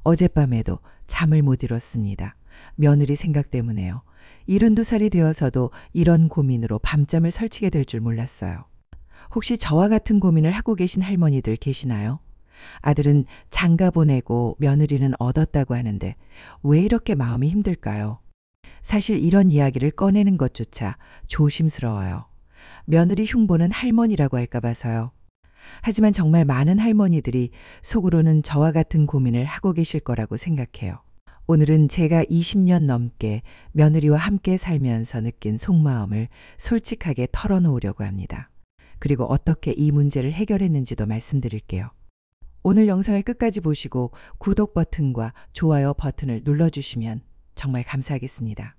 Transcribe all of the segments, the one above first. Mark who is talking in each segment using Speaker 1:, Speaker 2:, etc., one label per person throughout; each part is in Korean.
Speaker 1: 어젯밤에도 잠을 못 이뤘습니다. 며느리 생각 때문에요. 72살이 되어서도 이런 고민으로 밤잠을 설치게 될 줄 몰랐어요. 혹시 저와 같은 고민을 하고 계신 할머니들 계시나요? 아들은 장가 보내고 며느리는 얻었다고 하는데 왜 이렇게 마음이 힘들까요? 사실 이런 이야기를 꺼내는 것조차 조심스러워요. 며느리 흉보는 할머니라고 할까 봐서요. 하지만 정말 많은 할머니들이 속으로는 저와 같은 고민을 하고 계실 거라고 생각해요. 오늘은 제가 20년 넘게 며느리와 함께 살면서 느낀 속마음을 솔직하게 털어놓으려고 합니다. 그리고 어떻게 이 문제를 해결했는지도 말씀드릴게요. 오늘 영상을 끝까지 보시고 구독 버튼과 좋아요 버튼을 눌러주시면 정말 감사하겠습니다.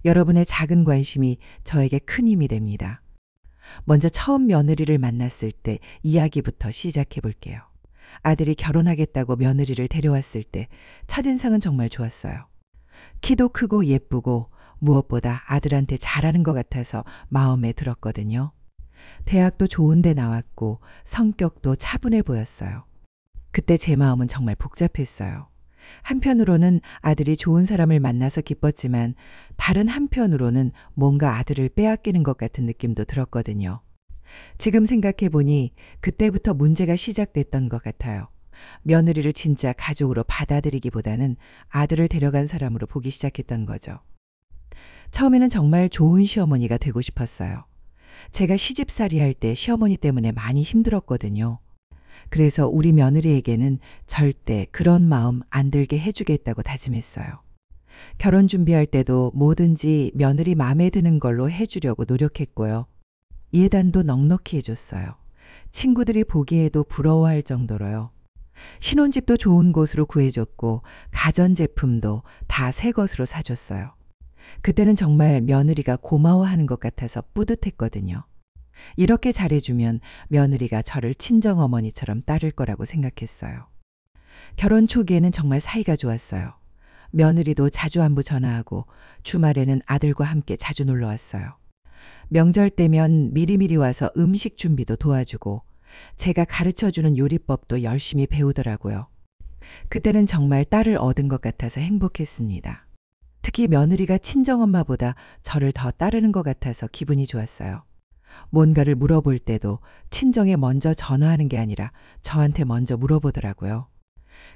Speaker 1: 여러분의 작은 관심이 저에게 큰 힘이 됩니다. 먼저 처음 며느리를 만났을 때 이야기부터 시작해 볼게요. 아들이 결혼하겠다고 며느리를 데려왔을 때 첫인상은 정말 좋았어요. 키도 크고 예쁘고 무엇보다 아들한테 잘하는 것 같아서 마음에 들었거든요. 대학도 좋은 데 나왔고 성격도 차분해 보였어요. 그때 제 마음은 정말 복잡했어요. 한편으로는 아들이 좋은 사람을 만나서 기뻤지만 다른 한편으로는 뭔가 아들을 빼앗기는 것 같은 느낌도 들었거든요. 지금 생각해 보니 그때부터 문제가 시작됐던 것 같아요. 며느리를 진짜 가족으로 받아들이기보다는 아들을 데려간 사람으로 보기 시작했던 거죠. 처음에는 정말 좋은 시어머니가 되고 싶었어요. 제가 시집살이 할 때 시어머니 때문에 많이 힘들었거든요. 그래서 우리 며느리에게는 절대 그런 마음 안 들게 해주겠다고 다짐했어요. 결혼 준비할 때도 뭐든지 며느리 마음에 드는 걸로 해주려고 노력했고요. 예단도 넉넉히 해줬어요. 친구들이 보기에도 부러워할 정도로요. 신혼집도 좋은 곳으로 구해줬고 가전제품도 다 새 것으로 사줬어요. 그때는 정말 며느리가 고마워하는 것 같아서 뿌듯했거든요. 이렇게 잘해주면 며느리가 저를 친정어머니처럼 따를 거라고 생각했어요. 결혼 초기에는 정말 사이가 좋았어요. 며느리도 자주 안부 전화하고 주말에는 아들과 함께 자주 놀러 왔어요. 명절 때면 미리미리 와서 음식 준비도 도와주고 제가 가르쳐주는 요리법도 열심히 배우더라고요. 그때는 정말 딸을 얻은 것 같아서 행복했습니다. 특히 며느리가 친정엄마보다 저를 더 따르는 것 같아서 기분이 좋았어요. 뭔가를 물어볼 때도 친정에 먼저 전화하는 게 아니라 저한테 먼저 물어보더라고요.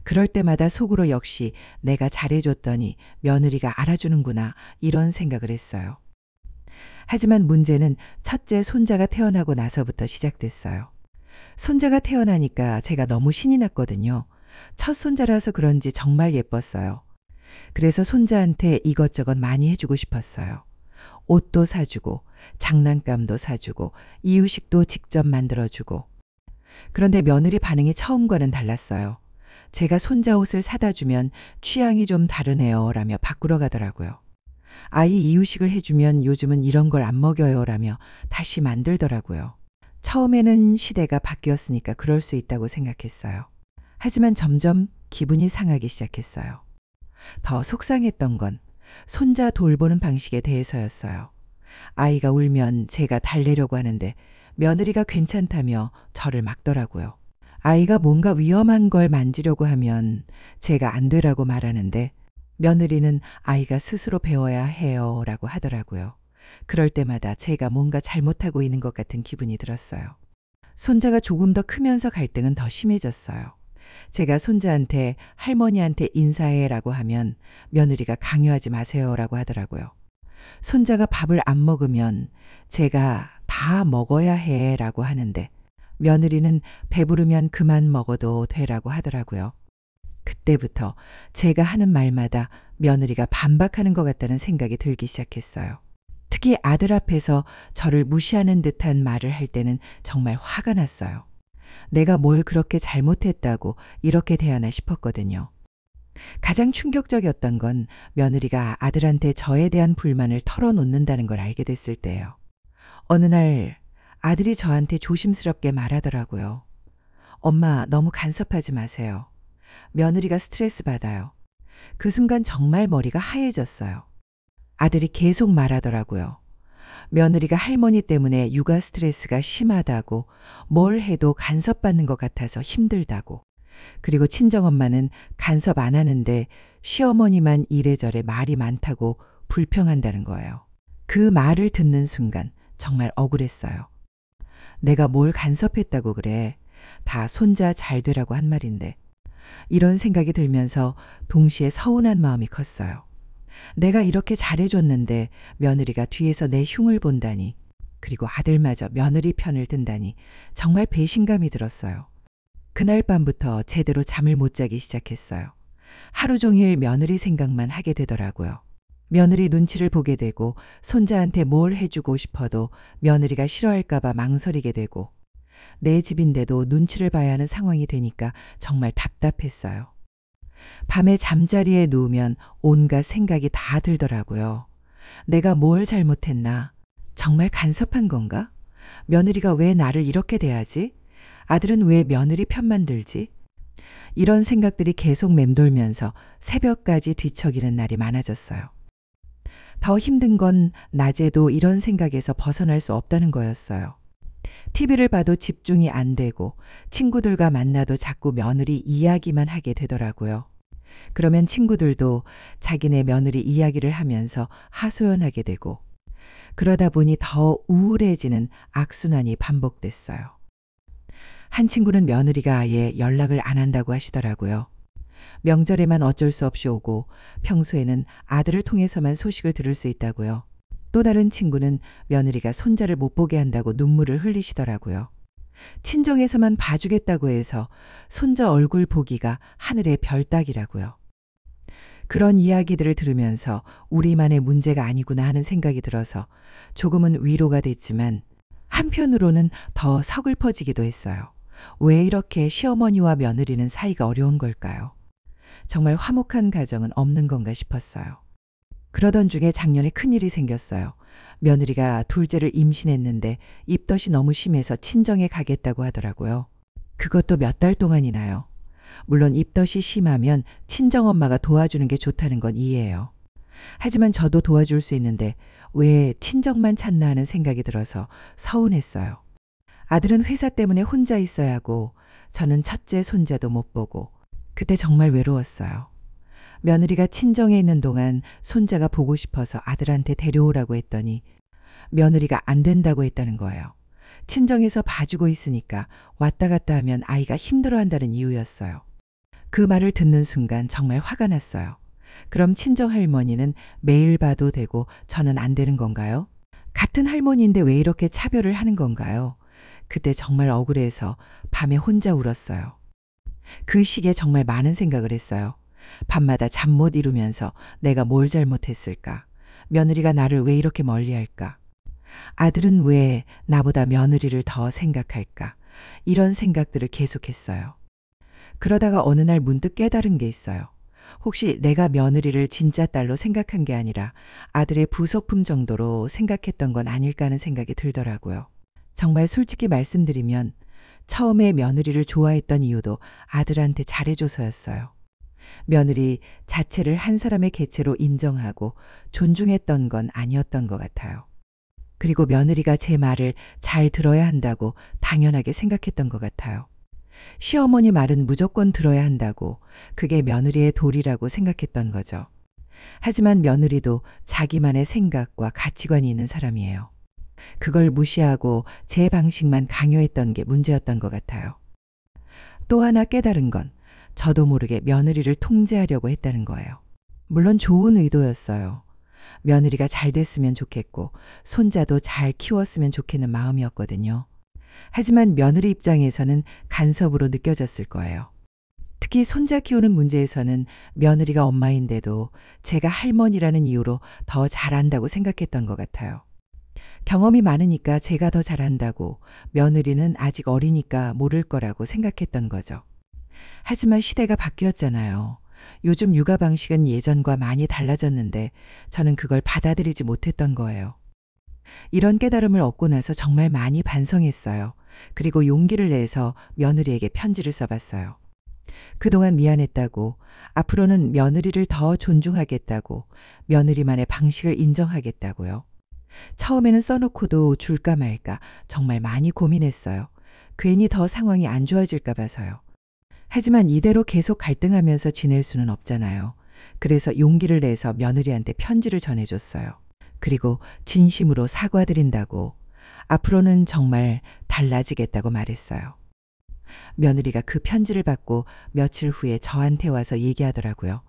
Speaker 1: 그럴 때마다 속으로 역시 내가 잘해줬더니 며느리가 알아주는구나 이런 생각을 했어요. 하지만 문제는 첫째 손자가 태어나고 나서부터 시작됐어요. 손자가 태어나니까 제가 너무 신이 났거든요. 첫 손자라서 그런지 정말 예뻤어요. 그래서 손자한테 이것저것 많이 해주고 싶었어요. 옷도 사주고 장난감도 사주고 이유식도 직접 만들어주고. 그런데 며느리 반응이 처음과는 달랐어요. 제가 손자 옷을 사다 주면 취향이 좀 다르네요 라며 바꾸러 가더라고요. 아이 이유식을 해주면 요즘은 이런 걸 안 먹여요 라며 다시 만들더라고요. 처음에는 시대가 바뀌었으니까 그럴 수 있다고 생각했어요. 하지만 점점 기분이 상하기 시작했어요. 더 속상했던 건 손자 돌보는 방식에 대해서였어요. 아이가 울면 제가 달래려고 하는데 며느리가 괜찮다며 저를 막더라고요. 아이가 뭔가 위험한 걸 만지려고 하면 제가 안 되라고 말하는데 며느리는 아이가 스스로 배워야 해요 라고 하더라고요. 그럴 때마다 제가 뭔가 잘못하고 있는 것 같은 기분이 들었어요. 손자가 조금 더 크면서 갈등은 더 심해졌어요. 제가 손자한테 할머니한테 인사해라고 하면 며느리가 강요하지 마세요라고 하더라고요. 손자가 밥을 안 먹으면 제가 다 먹어야 해라고 하는데 며느리는 배부르면 그만 먹어도 되라고 하더라고요. 그때부터 제가 하는 말마다 며느리가 반박하는 것 같다는 생각이 들기 시작했어요. 특히 아들 앞에서 저를 무시하는 듯한 말을 할 때는 정말 화가 났어요. 내가 뭘 그렇게 잘못했다고 이렇게 대하나 싶었거든요. 가장 충격적이었던 건 며느리가 아들한테 저에 대한 불만을 털어놓는다는 걸 알게 됐을 때예요. 어느 날 아들이 저한테 조심스럽게 말하더라고요. 엄마 너무 간섭하지 마세요. 며느리가 스트레스 받아요. 그 순간 정말 머리가 하얘졌어요. 아들이 계속 말하더라고요. 며느리가 할머니 때문에 육아 스트레스가 심하다고 뭘 해도 간섭받는 것 같아서 힘들다고. 그리고 친정엄마는 간섭 안 하는데 시어머니만 이래저래 말이 많다고 불평한다는 거예요. 그 말을 듣는 순간 정말 억울했어요. 내가 뭘 간섭했다고 그래. 다 손자 잘 되라고 한 말인데. 이런 생각이 들면서 동시에 서운한 마음이 컸어요. 내가 이렇게 잘해줬는데 며느리가 뒤에서 내 흉을 본다니. 그리고 아들마저 며느리 편을 든다니 정말 배신감이 들었어요. 그날 밤부터 제대로 잠을 못 자기 시작했어요. 하루 종일 며느리 생각만 하게 되더라고요. 며느리 눈치를 보게 되고 손자한테 뭘 해주고 싶어도 며느리가 싫어할까봐 망설이게 되고 내 집인데도 눈치를 봐야 하는 상황이 되니까 정말 답답했어요. 밤에 잠자리에 누우면 온갖 생각이 다 들더라고요. 내가 뭘 잘못했나? 정말 간섭한 건가? 며느리가 왜 나를 이렇게 대하지? 아들은 왜 며느리 편만 들지? 이런 생각들이 계속 맴돌면서 새벽까지 뒤척이는 날이 많아졌어요. 더 힘든 건 낮에도 이런 생각에서 벗어날 수 없다는 거였어요. TV를 봐도 집중이 안 되고 친구들과 만나도 자꾸 며느리 이야기만 하게 되더라고요. 그러면 친구들도 자기네 며느리 이야기를 하면서 하소연하게 되고 그러다 보니 더 우울해지는 악순환이 반복됐어요. 한 친구는 며느리가 아예 연락을 안 한다고 하시더라고요. 명절에만 어쩔 수 없이 오고 평소에는 아들을 통해서만 소식을 들을 수 있다고요. 또 다른 친구는 며느리가 손자를 못 보게 한다고 눈물을 흘리시더라고요. 친정에서만 봐주겠다고 해서 손자 얼굴 보기가 하늘의 별 따기라고요. 그런 이야기들을 들으면서 우리만의 문제가 아니구나 하는 생각이 들어서 조금은 위로가 됐지만 한편으로는 더 서글퍼지기도 했어요. 왜 이렇게 시어머니와 며느리는 사이가 어려운 걸까요? 정말 화목한 가정은 없는 건가 싶었어요. 그러던 중에 작년에 큰일이 생겼어요. 며느리가 둘째를 임신했는데 입덧이 너무 심해서 친정에 가겠다고 하더라고요. 그것도 몇 달 동안이나요. 물론 입덧이 심하면 친정엄마가 도와주는 게 좋다는 건 이해해요. 하지만 저도 도와줄 수 있는데 왜 친정만 찾나 하는 생각이 들어서 서운했어요. 아들은 회사 때문에 혼자 있어야 하고 저는 첫째 손자도 못 보고 그때 정말 외로웠어요. 며느리가 친정에 있는 동안 손자가 보고 싶어서 아들한테 데려오라고 했더니 며느리가 안 된다고 했다는 거예요. 친정에서 봐주고 있으니까 왔다 갔다 하면 아이가 힘들어한다는 이유였어요. 그 말을 듣는 순간 정말 화가 났어요. 그럼 친정 할머니는 매일 봐도 되고 저는 안 되는 건가요? 같은 할머니인데 왜 이렇게 차별을 하는 건가요? 그때 정말 억울해서 밤에 혼자 울었어요. 그 시기에 정말 많은 생각을 했어요. 밤마다 잠 못 이루면서 내가 뭘 잘못했을까? 며느리가 나를 왜 이렇게 멀리할까? 아들은 왜 나보다 며느리를 더 생각할까? 이런 생각들을 계속했어요. 그러다가 어느 날 문득 깨달은 게 있어요. 혹시 내가 며느리를 진짜 딸로 생각한 게 아니라 아들의 부속품 정도로 생각했던 건 아닐까 하는 생각이 들더라고요. 정말 솔직히 말씀드리면 처음에 며느리를 좋아했던 이유도 아들한테 잘해줘서였어요. 며느리 자체를 한 사람의 개체로 인정하고 존중했던 건 아니었던 것 같아요. 그리고 며느리가 제 말을 잘 들어야 한다고 당연하게 생각했던 것 같아요. 시어머니 말은 무조건 들어야 한다고 그게 며느리의 도리라고 생각했던 거죠. 하지만 며느리도 자기만의 생각과 가치관이 있는 사람이에요. 그걸 무시하고 제 방식만 강요했던 게 문제였던 것 같아요. 또 하나 깨달은 건 저도 모르게 며느리를 통제하려고 했다는 거예요. 물론 좋은 의도였어요. 며느리가 잘 됐으면 좋겠고 손자도 잘 키웠으면 좋겠는 마음이었거든요. 하지만 며느리 입장에서는 간섭으로 느껴졌을 거예요. 특히 손자 키우는 문제에서는 며느리가 엄마인데도 제가 할머니라는 이유로 더 잘한다고 생각했던 것 같아요. 경험이 많으니까 제가 더 잘한다고, 며느리는 아직 어리니까 모를 거라고 생각했던 거죠. 하지만 시대가 바뀌었잖아요. 요즘 육아 방식은 예전과 많이 달라졌는데 저는 그걸 받아들이지 못했던 거예요. 이런 깨달음을 얻고 나서 정말 많이 반성했어요. 그리고 용기를 내서 며느리에게 편지를 써봤어요. 그동안 미안했다고, 앞으로는 며느리를 더 존중하겠다고, 며느리만의 방식을 인정하겠다고요. 처음에는 써놓고도 줄까 말까 정말 많이 고민했어요. 괜히 더 상황이 안 좋아질까 봐서요. 하지만 이대로 계속 갈등하면서 지낼 수는 없잖아요. 그래서 용기를 내서 며느리한테 편지를 전해줬어요. 그리고 진심으로 사과드린다고, 앞으로는 정말 달라지겠다고 말했어요. 며느리가 그 편지를 받고 며칠 후에 저한테 와서 얘기하더라고요.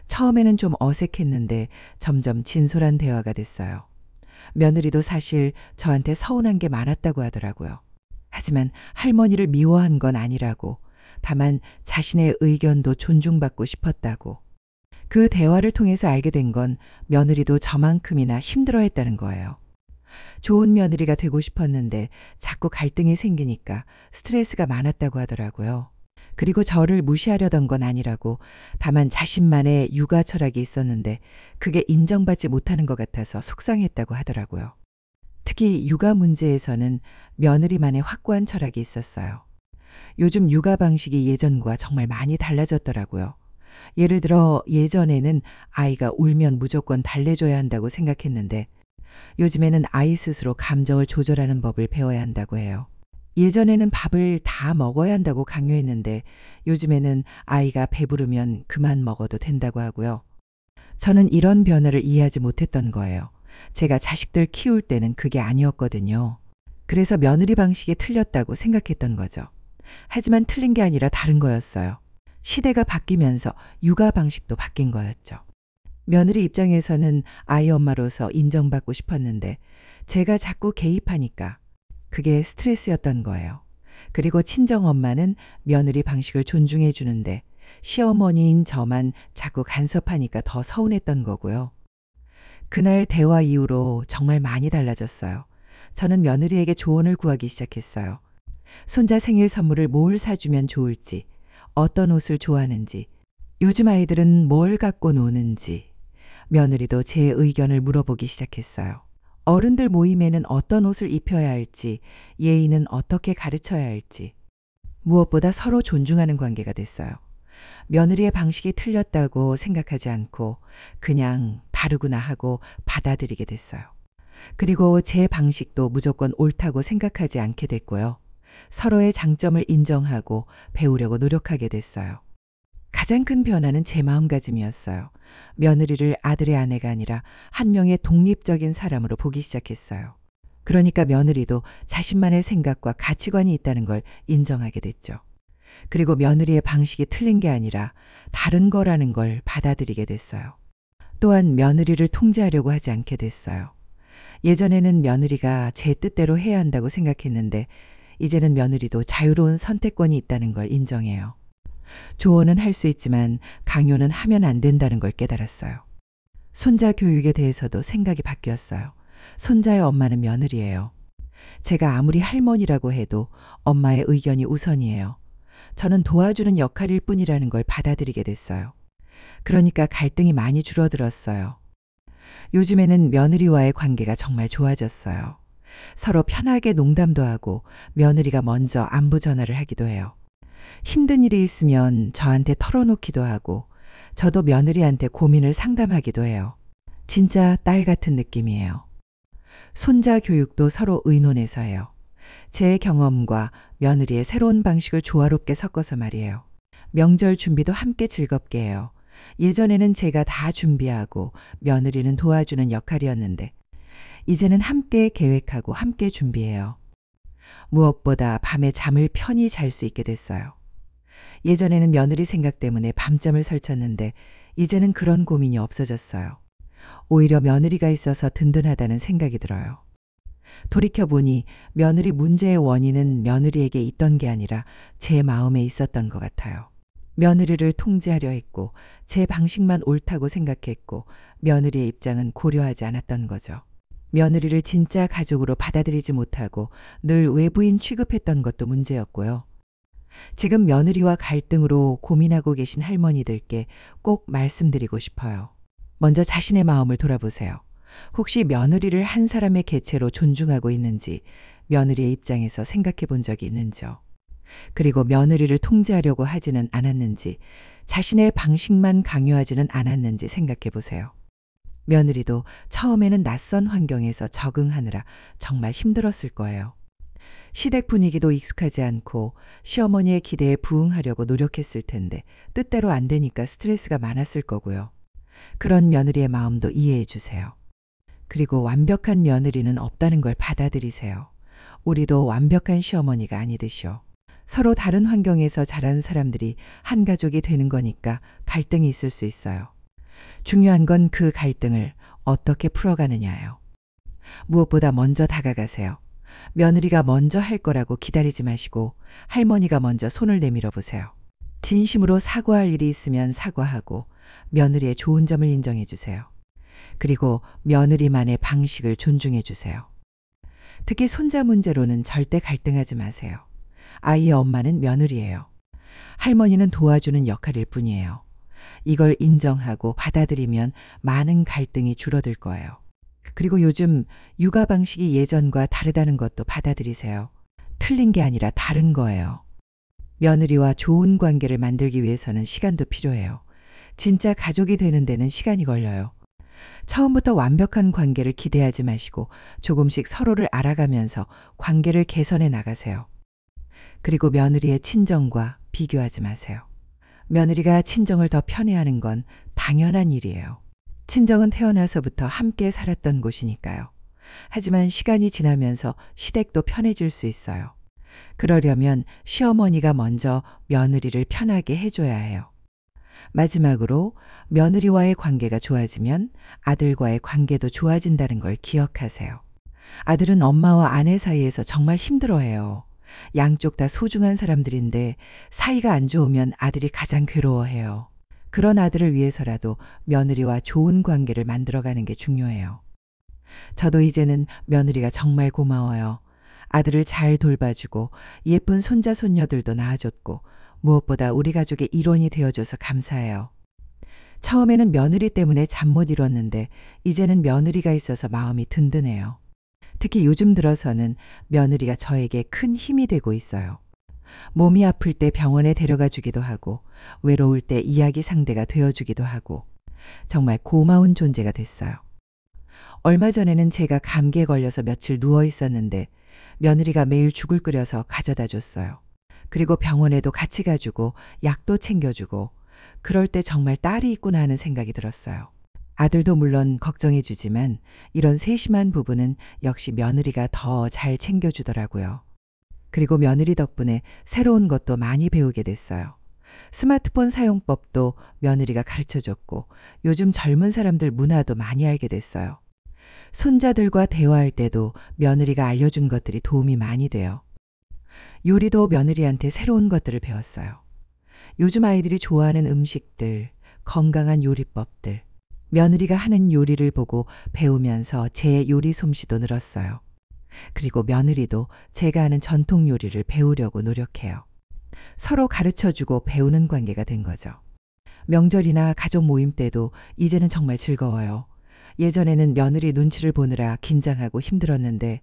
Speaker 1: 처음에는 좀 어색했는데 점점 진솔한 대화가 됐어요. 며느리도 사실 저한테 서운한 게 많았다고 하더라고요. 하지만 할머니를 미워한 건 아니라고, 다만 자신의 의견도 존중받고 싶었다고. 그 대화를 통해서 알게 된 건 며느리도 저만큼이나 힘들어했다는 거예요. 좋은 며느리가 되고 싶었는데 자꾸 갈등이 생기니까 스트레스가 많았다고 하더라고요. 그리고 저를 무시하려던 건 아니라고, 다만 자신만의 육아 철학이 있었는데 그게 인정받지 못하는 것 같아서 속상했다고 하더라고요. 특히 육아 문제에서는 며느리만의 확고한 철학이 있었어요. 요즘 육아 방식이 예전과 정말 많이 달라졌더라고요. 예를 들어 예전에는 아이가 울면 무조건 달래줘야 한다고 생각했는데 요즘에는 아이 스스로 감정을 조절하는 법을 배워야 한다고 해요. 예전에는 밥을 다 먹어야 한다고 강요했는데 요즘에는 아이가 배부르면 그만 먹어도 된다고 하고요. 저는 이런 변화를 이해하지 못했던 거예요. 제가 자식들 키울 때는 그게 아니었거든요. 그래서 며느리 방식이 틀렸다고 생각했던 거죠. 하지만 틀린 게 아니라 다른 거였어요. 시대가 바뀌면서 육아 방식도 바뀐 거였죠. 며느리 입장에서는 아이 엄마로서 인정받고 싶었는데 제가 자꾸 개입하니까 그게 스트레스였던 거예요. 그리고 친정 엄마는 며느리 방식을 존중해 주는데 시어머니인 저만 자꾸 간섭하니까 더 서운했던 거고요. 그날 대화 이후로 정말 많이 달라졌어요. 저는 며느리에게 조언을 구하기 시작했어요. 손자 생일 선물을 뭘 사주면 좋을지, 어떤 옷을 좋아하는지, 요즘 아이들은 뭘 갖고 노는지, 며느리도 제 의견을 물어보기 시작했어요. 어른들 모임에는 어떤 옷을 입혀야 할지, 예의는 어떻게 가르쳐야 할지, 무엇보다 서로 존중하는 관계가 됐어요. 며느리의 방식이 틀렸다고 생각하지 않고 그냥 다르구나 하고 받아들이게 됐어요. 그리고 제 방식도 무조건 옳다고 생각하지 않게 됐고요. 서로의 장점을 인정하고 배우려고 노력하게 됐어요. 가장 큰 변화는 제 마음가짐이었어요. 며느리를 아들의 아내가 아니라 한 명의 독립적인 사람으로 보기 시작했어요. 그러니까 며느리도 자신만의 생각과 가치관이 있다는 걸 인정하게 됐죠. 그리고 며느리의 방식이 틀린 게 아니라 다른 거라는 걸 받아들이게 됐어요. 또한 며느리를 통제하려고 하지 않게 됐어요. 예전에는 며느리가 제 뜻대로 해야 한다고 생각했는데 이제는 며느리도 자유로운 선택권이 있다는 걸 인정해요. 조언은 할 수 있지만 강요는 하면 안 된다는 걸 깨달았어요. 손자 교육에 대해서도 생각이 바뀌었어요. 손자의 엄마는 며느리예요. 제가 아무리 할머니라고 해도 엄마의 의견이 우선이에요. 저는 도와주는 역할일 뿐이라는 걸 받아들이게 됐어요. 그러니까 갈등이 많이 줄어들었어요. 요즘에는 며느리와의 관계가 정말 좋아졌어요. 서로 편하게 농담도 하고 며느리가 먼저 안부 전화를 하기도 해요. 힘든 일이 있으면 저한테 털어놓기도 하고 저도 며느리한테 고민을 상담하기도 해요. 진짜 딸 같은 느낌이에요. 손자 교육도 서로 의논해서 해요. 제 경험과 며느리의 새로운 방식을 조화롭게 섞어서 말이에요. 명절 준비도 함께 즐겁게 해요. 예전에는 제가 다 준비하고 며느리는 도와주는 역할이었는데 이제는 함께 계획하고 함께 준비해요. 무엇보다 밤에 잠을 편히 잘 수 있게 됐어요. 예전에는 며느리 생각 때문에 밤잠을 설쳤는데 이제는 그런 고민이 없어졌어요. 오히려 며느리가 있어서 든든하다는 생각이 들어요. 돌이켜보니 며느리 문제의 원인은 며느리에게 있던 게 아니라 제 마음에 있었던 것 같아요. 며느리를 통제하려 했고 제 방식만 옳다고 생각했고 며느리의 입장은 고려하지 않았던 거죠. 며느리를 진짜 가족으로 받아들이지 못하고 늘 외부인 취급했던 것도 문제였고요. 지금 며느리와 갈등으로 고민하고 계신 할머니들께 꼭 말씀드리고 싶어요. 먼저 자신의 마음을 돌아보세요. 혹시 며느리를 한 사람의 개체로 존중하고 있는지, 며느리의 입장에서 생각해 본 적이 있는지요. 그리고 며느리를 통제하려고 하지는 않았는지, 자신의 방식만 강요하지는 않았는지 생각해 보세요. 며느리도 처음에는 낯선 환경에서 적응하느라 정말 힘들었을 거예요. 시댁 분위기도 익숙하지 않고 시어머니의 기대에 부응하려고 노력했을 텐데 뜻대로 안 되니까 스트레스가 많았을 거고요. 그런 며느리의 마음도 이해해 주세요. 그리고 완벽한 며느리는 없다는 걸 받아들이세요. 우리도 완벽한 시어머니가 아니듯이요. 서로 다른 환경에서 자란 사람들이 한 가족이 되는 거니까 갈등이 있을 수 있어요. 중요한 건 그 갈등을 어떻게 풀어가느냐예요. 무엇보다 먼저 다가가세요. 며느리가 먼저 할 거라고 기다리지 마시고 할머니가 먼저 손을 내밀어 보세요. 진심으로 사과할 일이 있으면 사과하고 며느리의 좋은 점을 인정해 주세요. 그리고 며느리만의 방식을 존중해 주세요. 특히 손자 문제로는 절대 갈등하지 마세요. 아이의 엄마는 며느리예요. 할머니는 도와주는 역할일 뿐이에요. 이걸 인정하고 받아들이면 많은 갈등이 줄어들 거예요. 그리고 요즘 육아 방식이 예전과 다르다는 것도 받아들이세요. 틀린 게 아니라 다른 거예요. 며느리와 좋은 관계를 만들기 위해서는 시간도 필요해요. 진짜 가족이 되는 데는 시간이 걸려요. 처음부터 완벽한 관계를 기대하지 마시고 조금씩 서로를 알아가면서 관계를 개선해 나가세요. 그리고 며느리의 친정과 비교하지 마세요. 며느리가 친정을 더 편애하는 건 당연한 일이에요. 친정은 태어나서부터 함께 살았던 곳이니까요. 하지만 시간이 지나면서 시댁도 편해질 수 있어요. 그러려면 시어머니가 먼저 며느리를 편하게 해줘야 해요. 마지막으로 며느리와의 관계가 좋아지면 아들과의 관계도 좋아진다는 걸 기억하세요. 아들은 엄마와 아내 사이에서 정말 힘들어해요. 양쪽 다 소중한 사람들인데 사이가 안 좋으면 아들이 가장 괴로워해요. 그런 아들을 위해서라도 며느리와 좋은 관계를 만들어가는 게 중요해요. 저도 이제는 며느리가 정말 고마워요. 아들을 잘 돌봐주고 예쁜 손자 손녀들도 낳아줬고 무엇보다 우리 가족의 일원이 되어줘서 감사해요. 처음에는 며느리 때문에 잠 못 이뤘는데 이제는 며느리가 있어서 마음이 든든해요. 특히 요즘 들어서는 며느리가 저에게 큰 힘이 되고 있어요. 몸이 아플 때 병원에 데려가 주기도 하고 외로울 때 이야기 상대가 되어주기도 하고 정말 고마운 존재가 됐어요. 얼마 전에는 제가 감기에 걸려서 며칠 누워 있었는데 며느리가 매일 죽을 끓여서 가져다 줬어요. 그리고 병원에도 같이 가주고 약도 챙겨주고 그럴 때 정말 딸이 있구나 하는 생각이 들었어요. 아들도 물론 걱정해 주지만 이런 세심한 부분은 역시 며느리가 더 잘 챙겨주더라고요. 그리고 며느리 덕분에 새로운 것도 많이 배우게 됐어요. 스마트폰 사용법도 며느리가 가르쳐줬고 요즘 젊은 사람들 문화도 많이 알게 됐어요. 손자들과 대화할 때도 며느리가 알려준 것들이 도움이 많이 돼요. 요리도 며느리한테 새로운 것들을 배웠어요. 요즘 아이들이 좋아하는 음식들, 건강한 요리법들, 며느리가 하는 요리를 보고 배우면서 제 요리 솜씨도 늘었어요. 그리고 며느리도 제가 하는 전통 요리를 배우려고 노력해요. 서로 가르쳐주고 배우는 관계가 된 거죠. 명절이나 가족 모임 때도 이제는 정말 즐거워요. 예전에는 며느리 눈치를 보느라 긴장하고 힘들었는데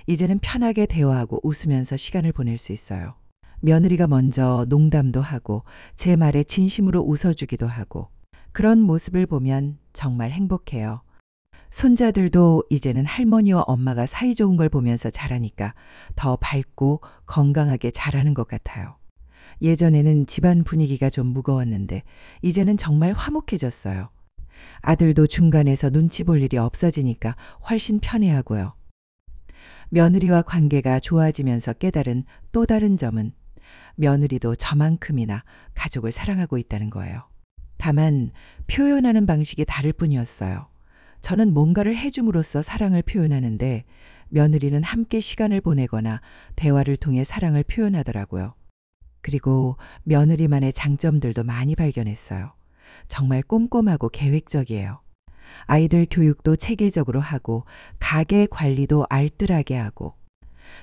Speaker 1: 이제는 편하게 대화하고 웃으면서 시간을 보낼 수 있어요. 며느리가 먼저 농담도 하고 제 말에 진심으로 웃어주기도 하고 그런 모습을 보면 정말 행복해요. 손자들도 이제는 할머니와 엄마가 사이좋은 걸 보면서 자라니까 더 밝고 건강하게 자라는 것 같아요. 예전에는 집안 분위기가 좀 무거웠는데 이제는 정말 화목해졌어요. 아들도 중간에서 눈치 볼 일이 없어지니까 훨씬 편해하고요. 며느리와 관계가 좋아지면서 깨달은 또 다른 점은 며느리도 저만큼이나 가족을 사랑하고 있다는 거예요. 다만 표현하는 방식이 다를 뿐이었어요. 저는 뭔가를 해줌으로써 사랑을 표현하는데 며느리는 함께 시간을 보내거나 대화를 통해 사랑을 표현하더라고요. 그리고 며느리만의 장점들도 많이 발견했어요. 정말 꼼꼼하고 계획적이에요. 아이들 교육도 체계적으로 하고 가게 관리도 알뜰하게 하고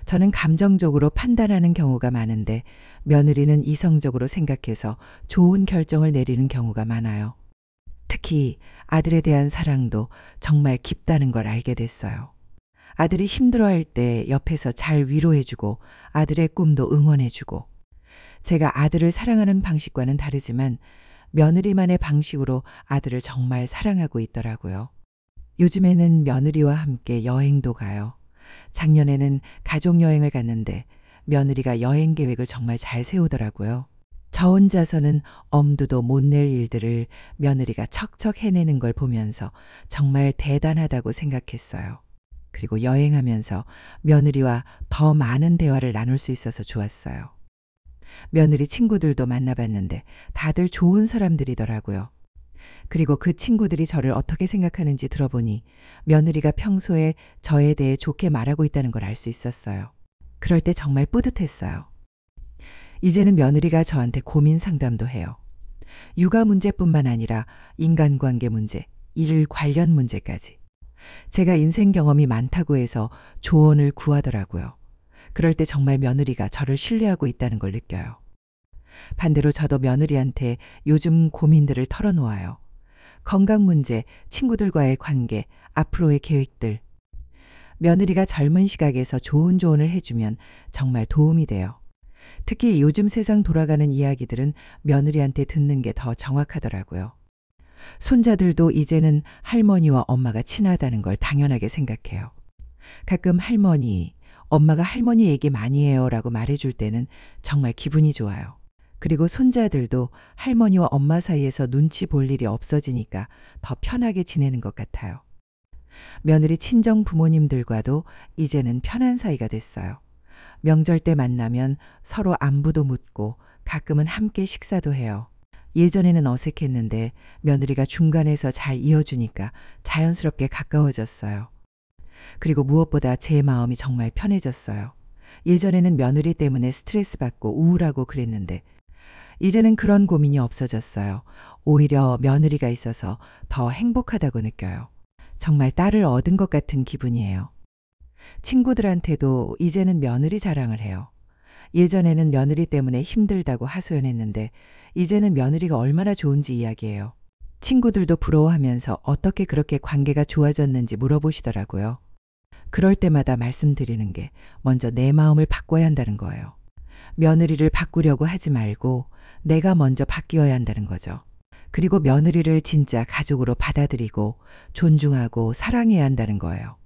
Speaker 1: 저는 감정적으로 판단하는 경우가 많은데 며느리는 이성적으로 생각해서 좋은 결정을 내리는 경우가 많아요. 특히 아들에 대한 사랑도 정말 깊다는 걸 알게 됐어요. 아들이 힘들어할 때 옆에서 잘 위로해주고 아들의 꿈도 응원해주고 제가 아들을 사랑하는 방식과는 다르지만 며느리만의 방식으로 아들을 정말 사랑하고 있더라고요. 요즘에는 며느리와 함께 여행도 가요. 작년에는 가족여행을 갔는데 며느리가 여행 계획을 정말 잘 세우더라고요. 저 혼자서는 엄두도 못 낼 일들을 며느리가 척척 해내는 걸 보면서 정말 대단하다고 생각했어요. 그리고 여행하면서 며느리와 더 많은 대화를 나눌 수 있어서 좋았어요. 며느리 친구들도 만나봤는데 다들 좋은 사람들이더라고요. 그리고 그 친구들이 저를 어떻게 생각하는지 들어보니 며느리가 평소에 저에 대해 좋게 말하고 있다는 걸 알 수 있었어요. 그럴 때 정말 뿌듯했어요. 이제는 며느리가 저한테 고민 상담도 해요. 육아 문제뿐만 아니라 인간관계 문제, 일 관련 문제까지. 제가 인생 경험이 많다고 해서 조언을 구하더라고요. 그럴 때 정말 며느리가 저를 신뢰하고 있다는 걸 느껴요. 반대로 저도 며느리한테 요즘 고민들을 털어놓아요. 건강 문제, 친구들과의 관계, 앞으로의 계획들. 며느리가 젊은 시각에서 좋은 조언을 해주면 정말 도움이 돼요. 특히 요즘 세상 돌아가는 이야기들은 며느리한테 듣는 게 더 정확하더라고요. 손자들도 이제는 할머니와 엄마가 친하다는 걸 당연하게 생각해요. 가끔 할머니, 엄마가 할머니 얘기 많이 해요 라고 말해줄 때는 정말 기분이 좋아요. 그리고 손자들도 할머니와 엄마 사이에서 눈치 볼 일이 없어지니까 더 편하게 지내는 것 같아요. 며느리 친정 부모님들과도 이제는 편한 사이가 됐어요. 명절 때 만나면 서로 안부도 묻고 가끔은 함께 식사도 해요. 예전에는 어색했는데 며느리가 중간에서 잘 이어주니까 자연스럽게 가까워졌어요. 그리고 무엇보다 제 마음이 정말 편해졌어요. 예전에는 며느리 때문에 스트레스 받고 우울하고 그랬는데 이제는 그런 고민이 없어졌어요. 오히려 며느리가 있어서 더 행복하다고 느껴요. 정말 딸을 얻은 것 같은 기분이에요. 친구들한테도 이제는 며느리 자랑을 해요. 예전에는 며느리 때문에 힘들다고 하소연했는데 이제는 며느리가 얼마나 좋은지 이야기해요. 친구들도 부러워하면서 어떻게 그렇게 관계가 좋아졌는지 물어보시더라고요. 그럴 때마다 말씀드리는 게 먼저 내 마음을 바꿔야 한다는 거예요. 며느리를 바꾸려고 하지 말고 내가 먼저 바뀌어야 한다는 거죠. 그리고 며느리를 진짜 가족으로 받아들이고 존중하고 사랑해야 한다는 거예요.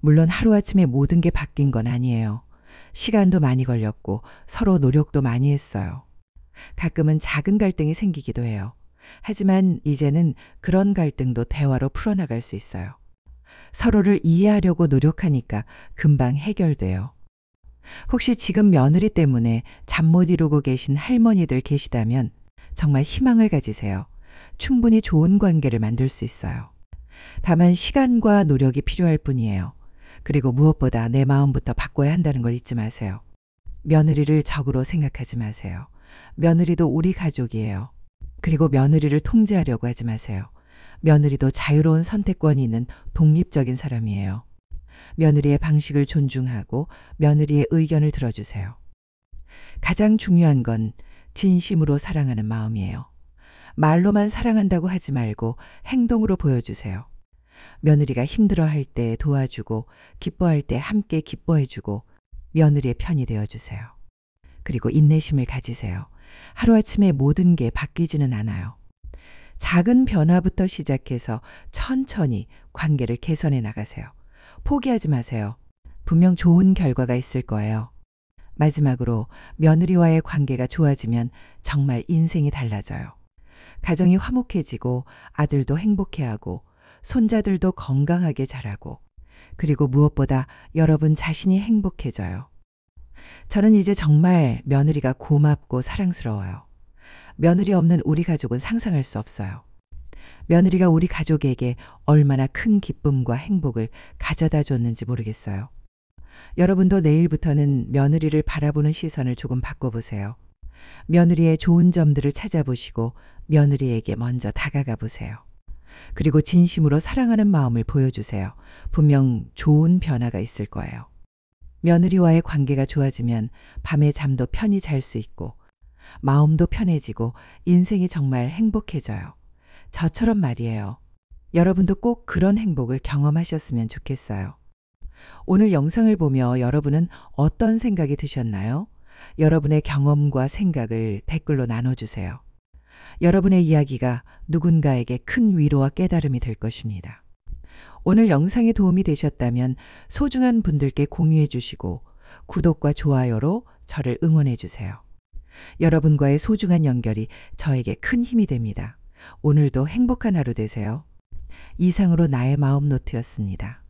Speaker 1: 물론 하루아침에 모든 게 바뀐 건 아니에요. 시간도 많이 걸렸고 서로 노력도 많이 했어요. 가끔은 작은 갈등이 생기기도 해요. 하지만 이제는 그런 갈등도 대화로 풀어나갈 수 있어요. 서로를 이해하려고 노력하니까 금방 해결돼요. 혹시 지금 며느리 때문에 잠 못 이루고 계신 할머니들 계시다면 정말 희망을 가지세요. 충분히 좋은 관계를 만들 수 있어요. 다만 시간과 노력이 필요할 뿐이에요. 그리고 무엇보다 내 마음부터 바꿔야 한다는 걸 잊지 마세요. 며느리를 적으로 생각하지 마세요. 며느리도 우리 가족이에요. 그리고 며느리를 통제하려고 하지 마세요. 며느리도 자유로운 선택권이 있는 독립적인 사람이에요. 며느리의 방식을 존중하고 며느리의 의견을 들어주세요. 가장 중요한 건 진심으로 사랑하는 마음이에요. 말로만 사랑한다고 하지 말고 행동으로 보여주세요. 며느리가 힘들어할 때 도와주고 기뻐할 때 함께 기뻐해주고 며느리의 편이 되어주세요. 그리고 인내심을 가지세요. 하루아침에 모든 게 바뀌지는 않아요. 작은 변화부터 시작해서 천천히 관계를 개선해 나가세요. 포기하지 마세요. 분명 좋은 결과가 있을 거예요. 마지막으로 며느리와의 관계가 좋아지면 정말 인생이 달라져요. 가정이 화목해지고 아들도 행복해하고 손자들도 건강하게 자라고 그리고 무엇보다 여러분 자신이 행복해져요. 저는 이제 정말 며느리가 고맙고 사랑스러워요. 며느리 없는 우리 가족은 상상할 수 없어요. 며느리가 우리 가족에게 얼마나 큰 기쁨과 행복을 가져다 줬는지 모르겠어요. 여러분도 내일부터는 며느리를 바라보는 시선을 조금 바꿔보세요. 며느리의 좋은 점들을 찾아보시고 며느리에게 먼저 다가가 보세요. 그리고 진심으로 사랑하는 마음을 보여주세요. 분명 좋은 변화가 있을 거예요. 며느리와의 관계가 좋아지면 밤에 잠도 편히 잘 수 있고 마음도 편해지고 인생이 정말 행복해져요. 저처럼 말이에요. 여러분도 꼭 그런 행복을 경험하셨으면 좋겠어요. 오늘 영상을 보며 여러분은 어떤 생각이 드셨나요? 여러분의 경험과 생각을 댓글로 나눠주세요. 여러분의 이야기가 누군가에게 큰 위로와 깨달음이 될 것입니다. 오늘 영상이 도움이 되셨다면 소중한 분들께 공유해 주시고 구독과 좋아요로 저를 응원해 주세요. 여러분과의 소중한 연결이 저에게 큰 힘이 됩니다. 오늘도 행복한 하루 되세요. 이상으로 나의 마음 노트였습니다.